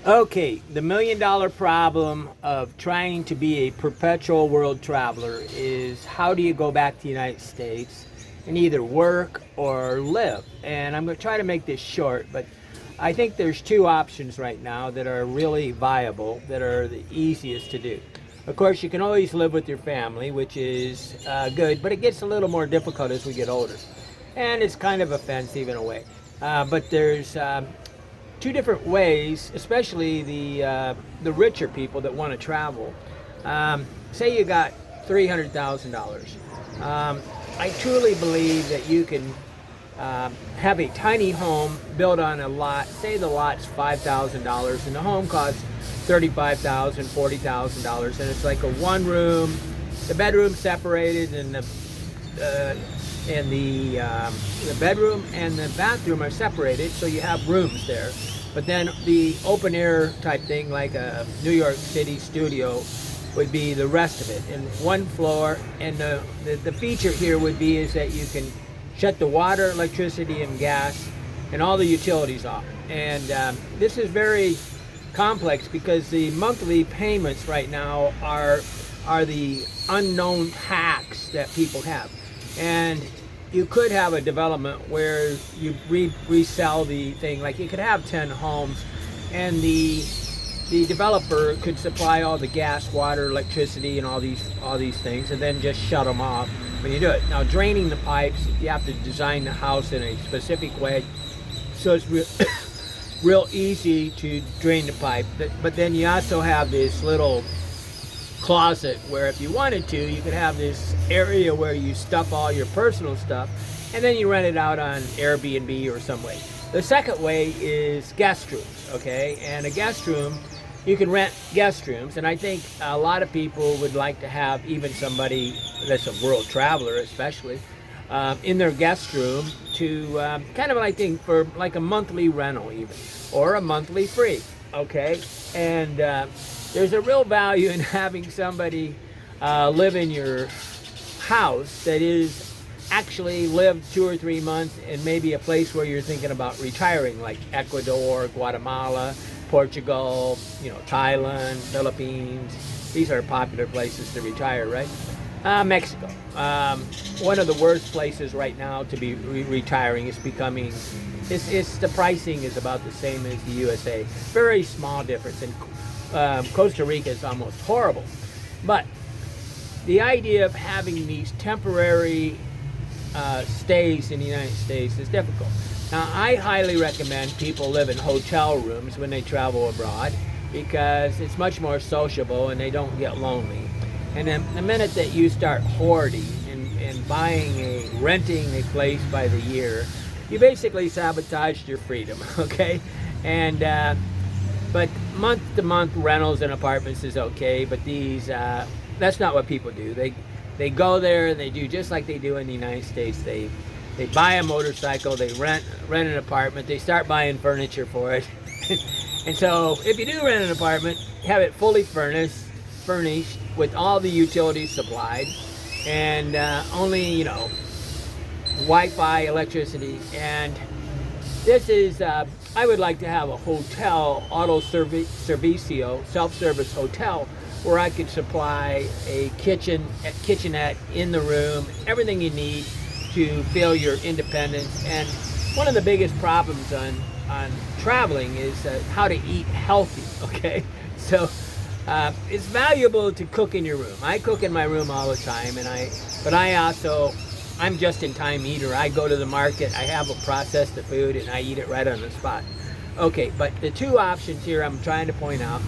Okay, the $1 million problem of trying to be a perpetual world traveler is how do you go back to the United States and either work or live? And I'm going to try to make this short, but I think there's two options right now that are really viable, that are the easiest to do. Of course, you can always live with your family, which is good, but it gets a little more difficult as we get older. And it's kind of offensive in a way. But there's two different ways, especially the richer people that want to travel. Say you got $300,000. I truly believe that you can have a tiny home built on a lot. Say the lot's $5,000 and the home costs $35,000, $40,000, and it's like a one room, the bedroom separated, and the bedroom and the bathroom are separated, so you have rooms there. But then the open air type thing, like a New York City studio, would be the rest of it in one floor. And the feature here would be is that you can shut the water, electricity, and gas, and all the utilities off. And this is very complex because the monthly payments right now are the unknown tax that people have. And you could have a development where you resell the thing. Like you could have 10 homes, and the developer could supply all the gas, water, electricity, and all these things, and then just shut them off when you do it. Now, draining the pipes, you have to design the house in a specific way, so it's real easy to drain the pipe. But then you also have this little closet where if you wanted to, you could have this area where you stuff all your personal stuff, and then you rent it out on Airbnb or some way. The second way is guest rooms, okay? And a guest room, you can rent guest rooms, and I think a lot of people would like to have even somebody that's a world traveler especially in their guest room to kind of like think for like a monthly rental even, or a monthly free, okay? And there's a real value in having somebody live in your house that is actually lived 2 or 3 months in maybe a place where you're thinking about retiring, like Ecuador, Guatemala, Portugal, Thailand, Philippines. These are popular places to retire, right? Mexico. One of the worst places right now to be retiring is becoming, the pricing is about the same as the USA. Very small difference. And Costa Rica is almost horrible. But the idea of having these temporary stays in the United States is difficult. Now, I highly recommend people live in hotel rooms when they travel abroad because it's much more sociable and they don't get lonely. And then the minute that you start hoarding and renting a place by the year, you basically sabotaged your freedom, okay? And but month-to-month rentals and apartments is okay, but that's not what people do. They go there and they do just like they do in the United States. They buy a motorcycle, they rent an apartment, they start buying furniture for it. And so if you do rent an apartment, have it fully furnished with all the utilities supplied, and only Wi-Fi, electricity. And this is I would like to have a hotel, servicio, self-service hotel, where I could supply a kitchenette in the room, everything you need to feel your independence. And one of the biggest problems on traveling is how to eat healthy, okay? So it's valuable to cook in your room. I cook in my room all the time, but I'm just-in-time eater. I go to the market, I have processed the food, and I eat it right on the spot. Okay, but the two options here I'm trying to point out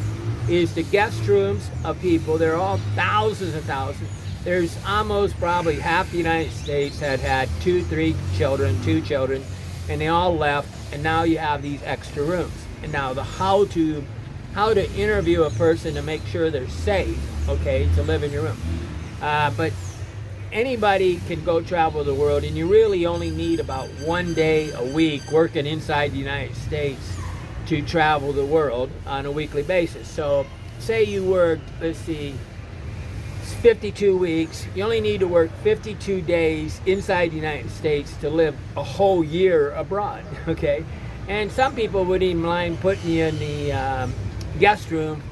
is the guest rooms of people. They're all thousands and thousands. There's almost probably half the United States had 2 children, and they all left, and now you have these extra rooms. And now how to interview a person to make sure they're safe, okay, to live in your room. But anybody can go travel the world, and you really only need about 1 day a week working inside the United States to travel the world on a weekly basis. So say you worked, let's see, 52 weeks. You only need to work 52 days inside the United States to live a whole year abroad, okay? And some people wouldn't even mind putting you in the guest room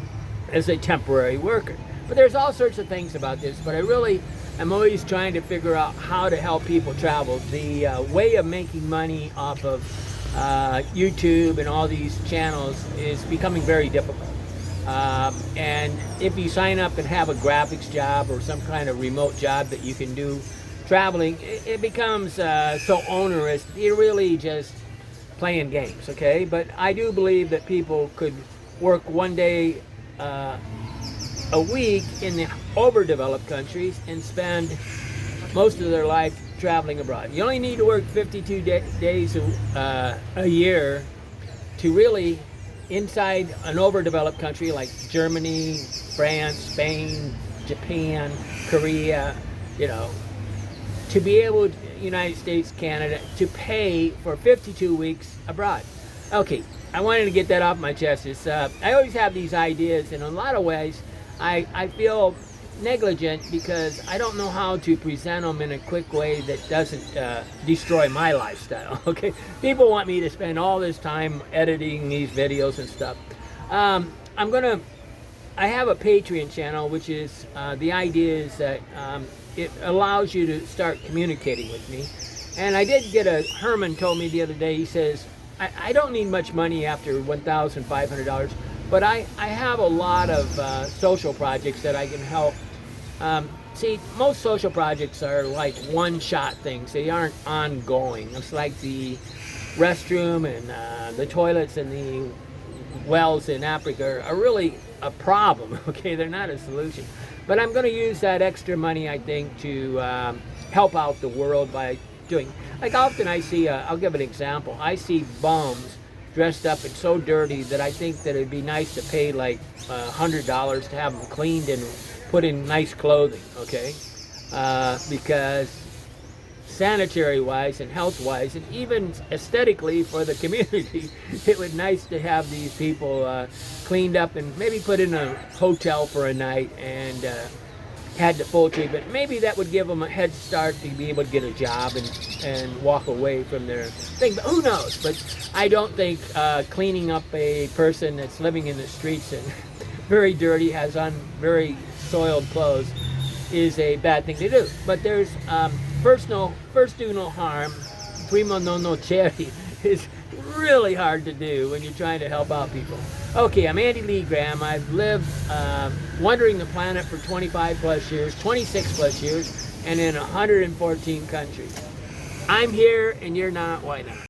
as a temporary worker. But there's all sorts of things about this, but I'm always trying to figure out how to help people travel. The way of making money off of YouTube and all these channels is becoming very difficult. And if you sign up and have a graphics job or some kind of remote job that you can do traveling, it becomes so onerous. You're really just playing games, okay? But I do believe that people could work one day a week in the overdeveloped countries and spend most of their life traveling abroad. You only need to work 52 days a year to really, inside an overdeveloped country like Germany, France, Spain, Japan, Korea, you know, to be able to, United States, Canada, to pay for 52 weeks abroad. Okay, I wanted to get that off my chest. I always have these ideas, and in a lot of ways, I feel negligent because I don't know how to present them in a quick way that doesn't destroy my lifestyle. Okay, people want me to spend all this time editing these videos and stuff. I have a Patreon channel, which is the idea is that it allows you to start communicating with me. And I did get Herman told me the other day, he says, I don't need much money after $1,500, but I have a lot of social projects that I can help. See, most social projects are like one-shot things. They aren't ongoing. It's like the restroom and the toilets and the wells in Africa are really a problem, okay? They're not a solution. But I'm going to use that extra money, I think, to help out the world by doing, like often I see, I'll give an example. I see bums dressed up and so dirty that I think that it'd be nice to pay like $100 to have them cleaned and put in nice clothing, okay? Because sanitary-wise and health-wise, and even aesthetically for the community, it would be nice to have these people cleaned up and maybe put in a hotel for a night and had the full treatment. Maybe that would give them a head start to be able to get a job and walk away from their thing. But who knows? But I don't think cleaning up a person that's living in the streets and very dirty, has on very soiled clothes, is a bad thing to do. But there's first do no harm, primo non nocere is really hard to do when you're trying to help out people. Okay, I'm Andy Lee Graham. I've lived wandering the planet for 25 plus years, 26 plus years, and in 114 countries. I'm here and you're not, why not?